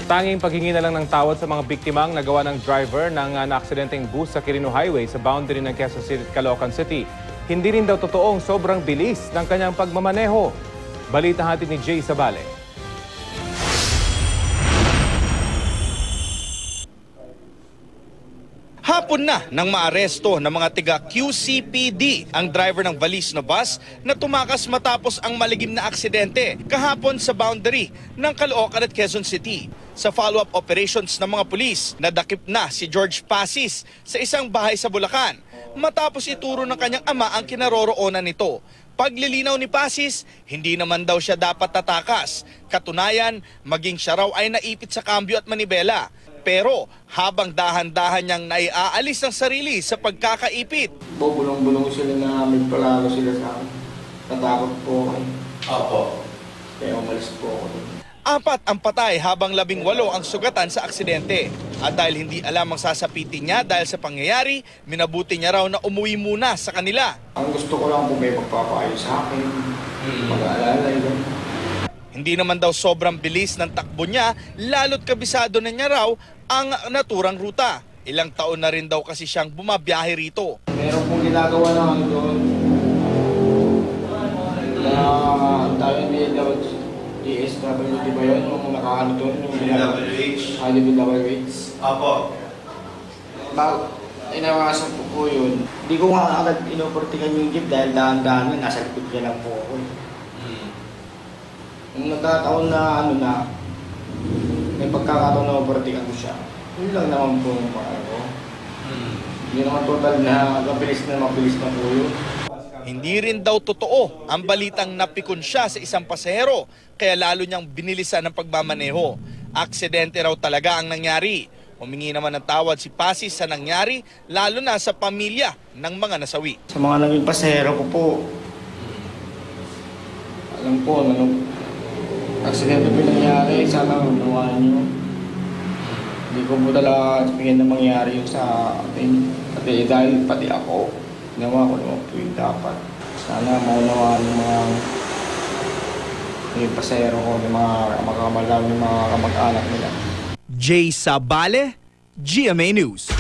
Tanging paghingi na lang ng tawad sa mga biktimang nagawa ng driver ng naaksidenteng bus sa Quirino Highway sa boundary ng Quezon City at Caloocan City. Hindi rin daw totoong sobrang bilis ng kanyang pagmamaneho. Balita hatid ni Jay Sabale. Hapon na nang maaresto ng mga tiga QCPD ang driver ng valis na bus na tumakas matapos ang maligim na aksidente kahapon sa boundary ng Caloocan at Quezon City. Sa follow-up operations ng mga pulis, nadakip na si George Pasis sa isang bahay sa Bulacan matapos ituro ng kanyang ama ang kinaroroonan nito. Paglilinaw ni Pasis, hindi naman daw siya dapat tatakas. Katunayan, maging siya raw ay naipit sa kambyo at manibela. Pero habang dahan-dahan niyang naiaalis ng sarili sa pagkakaipit. Bulong-bulong sila na may palaro sila sa akin. Natakot po ako. Opo. Kaya umalis po ako. 4 ang patay habang 18 ang sugatan sa aksidente. At dahil hindi alam ang sasapitin niya dahil sa pangyayari, minabuti niya raw na umuwi muna sa kanila. Ang gusto ko lang po may magpapaayos sa akin. Mag-aalala yun. Hindi naman daw sobrang bilis ng takbo niya, lalo't kabisado na niya raw ang naturang ruta. Ilang taon na rin daw kasi siyang bumabiyahe rito. Meron pong ginagawa na ano doon. Tayo hindi daw DSWD ba yun? Yung nakaano doon? DWH. DWH. Apo. Inawasan po yun. Hindi ko nga agad inoportikan yung jeep dahil dahan-dahan na nasa likod niya lang po ako. Nung nagkataon na ano na, may pagkakataon na maportikan ko siya. Yun lang naman po yung ko. Hindi naman total na mabilis na po yun. Hindi rin daw totoo ang balitang napikon siya sa isang pasahero, kaya lalo niyang binilisan ng pagmamaneho. Aksidente raw talaga ang nangyari. Humingi naman ng tawad si Pasis sa nangyari, lalo na sa pamilya ng mga nasawi. Sa mga naging pasahero ko po, alam po, aksidente po nangyari, sana unawahan nyo. Hindi ko po talaga sabihin na mangyari yung sa atin. Pati dahil pati ako, ginawa ko naman po yung dapat. Sana maunawaan yung mga pasahero ko, yung mga kamag-anak nila. Jay Sabale, GMA News.